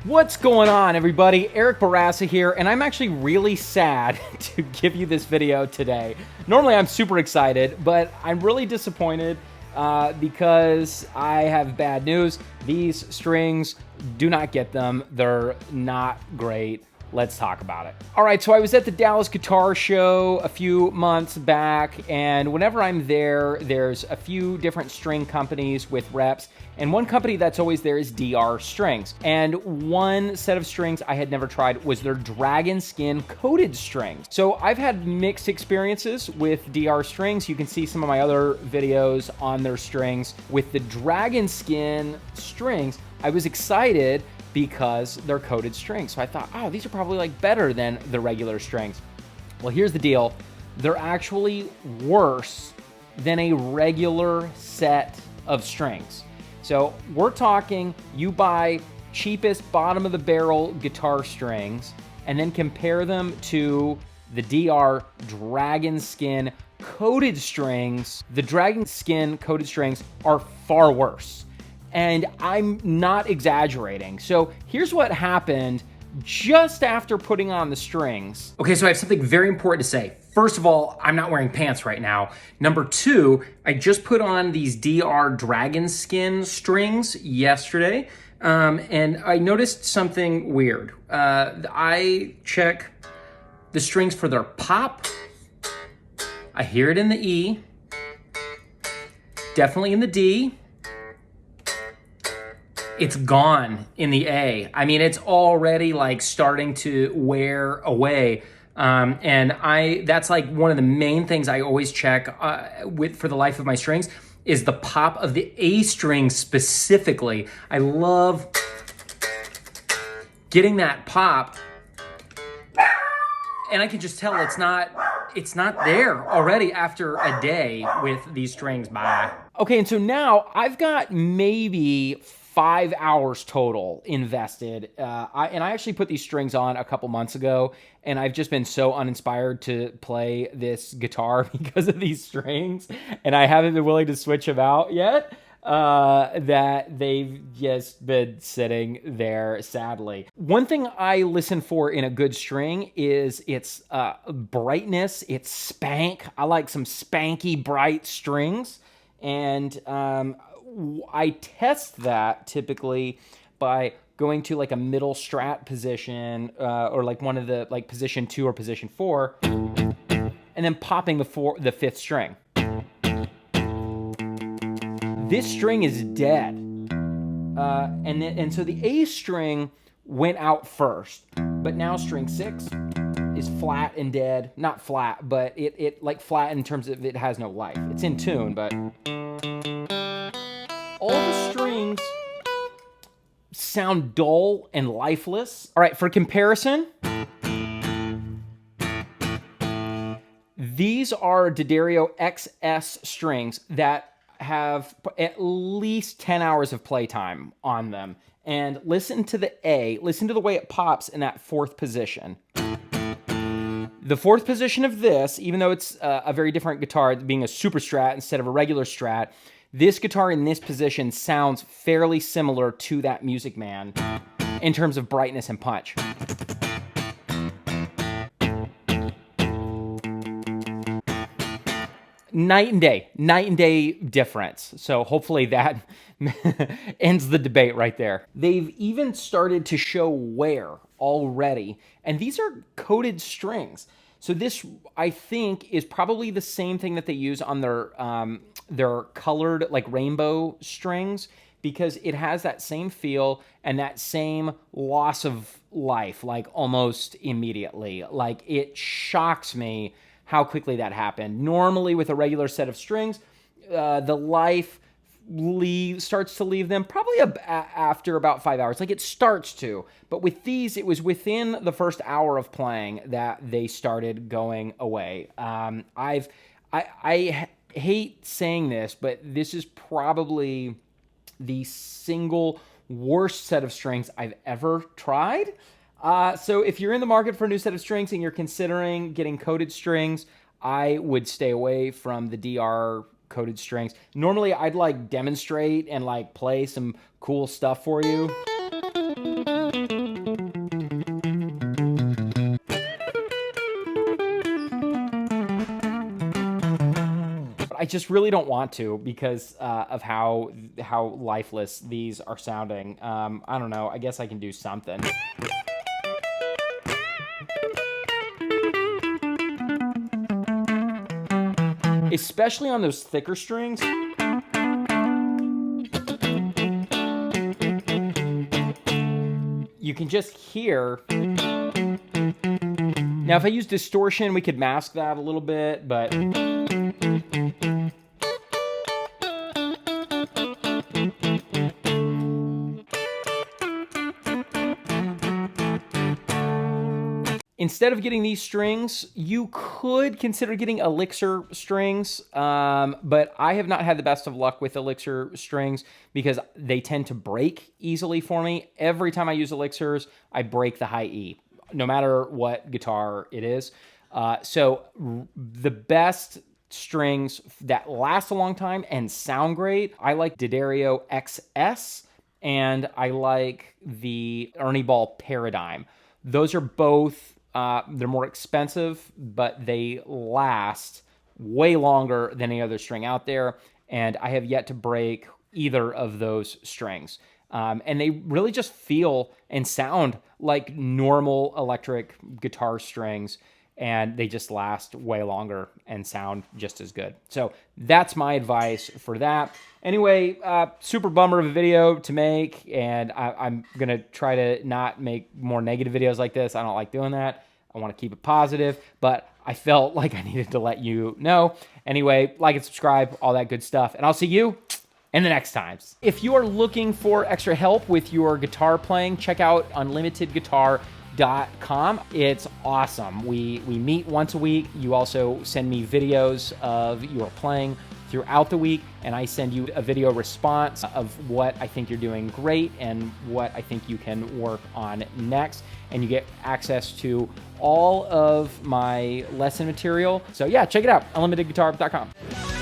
What's going on, everybody? Eric Bourassa here, and I'm actually really sad to give you this video today. Normally, I'm super excited, but I'm really disappointed because I have bad news. These strings, do not get them. They're not great. Let's talk about it. All right, so I was at the Dallas Guitar Show a few months back, and whenever I'm there, there's a few different string companies with reps, and one company that's always there is DR Strings. And one set of strings I had never tried was their dragon skin coated strings. So I've had mixed experiences with DR Strings. You can see some of my other videos on their strings. With the dragon skin strings, I was excited because they're coated strings. So I thought, oh, these are probably like better than the regular strings. Well, here's the deal. They're actually worse than a regular set of strings. So we're talking, you buy cheapest bottom of the barrel guitar strings and then compare them to the DR dragon skin coated strings. The dragon skin coated strings are far worse. And I'm not exaggerating. So here's what happened just after putting on the strings. Okay, so I have something very important to say. First of all, I'm not wearing pants right now. Number two, I just put on these DR dragon skin strings yesterday, and I noticed something weird. I check the strings for their pop. I hear it in the E, definitely in the D. It's gone in the A. I mean, it's already like starting to wear away. And that's like one of the main things I always check for the life of my strings is the pop of the A string specifically. I love getting that pop, and I can just tell it's not there already after a day with these strings. Bye. Okay, and so now I've got maybe 5 hours total invested. I actually put these strings on a couple months ago, and I've just been so uninspired to play this guitar because of these strings, and I haven't been willing to switch them out yet, that they've just been sitting there, sadly. One thing I listen for in a good string is its brightness, its spank. I like some spanky, bright strings, and I test that typically by going to like a middle strat position or like one of the like position 2 or position 4, and then popping the fifth string. This string is dead, and so the A string went out first, but now string 6 is flat and dead. Not flat, but it like flat in terms of it has no life. It's in tune, but all the strings sound dull and lifeless. All right, for comparison, these are Daddario XS strings that have at least 10 hours of playtime on them. And listen to the A, listen to the way it pops in that fourth position. The fourth position of this, even though it's a very different guitar, being a super strat instead of a regular strat, this guitar in this position sounds fairly similar to that Music Man in terms of brightness and punch. Night and day difference. So hopefully that ends the debate right there. They've even started to show wear already, and these are coated strings. So this, I think, is probably the same thing that they use on their colored, like rainbow strings, because it has that same feel and that same loss of life, like almost immediately. Like, it shocks me how quickly that happened. Normally with a regular set of strings, the life starts to leave them probably after about 5 hours. Like, it starts to. But with these, it was within the first hour of playing that they started going away. I hate saying this, but this is probably the single worst set of strings I've ever tried. So if you're in the market for a new set of strings and you're considering getting coated strings, I would stay away from the DR coated strings. Normally I'd like demonstrate and like play some cool stuff for you. I just really don't want to because of how lifeless these are sounding. I don't know. I guess I can do something. Especially on those thicker strings. You can just hear. Now, if I use distortion, we could mask that a little bit, but instead of getting these strings, you could consider getting Elixir strings, but I have not had the best of luck with Elixir strings because they tend to break easily for me. Every time I use Elixirs, I break the high E, no matter what guitar it is. So the best strings that last a long time and sound great, I like Daddario XS, and I like the Ernie Ball Paradigm. Those are both... they're more expensive, but they last way longer than any other string out there. And I have yet to break either of those strings. And they really just feel and sound like normal electric guitar strings. And they just last way longer and sound just as good. So that's my advice for that. Anyway, super bummer of a video to make, and I'm going to try to not make more negative videos like this. I don't like doing that. I want to keep it positive, but I felt like I needed to let you know. Anyway, like and subscribe, all that good stuff, and I'll see you in the next times. If you are looking for extra help with your guitar playing, check out unlimitedguitar.com. It's awesome. We meet once a week. You also send me videos of your playing throughout the week, and I send you a video response of what I think you're doing great and what I think you can work on next. And you get access to all of my lesson material. So yeah, check it out, unlimitedguitar.com.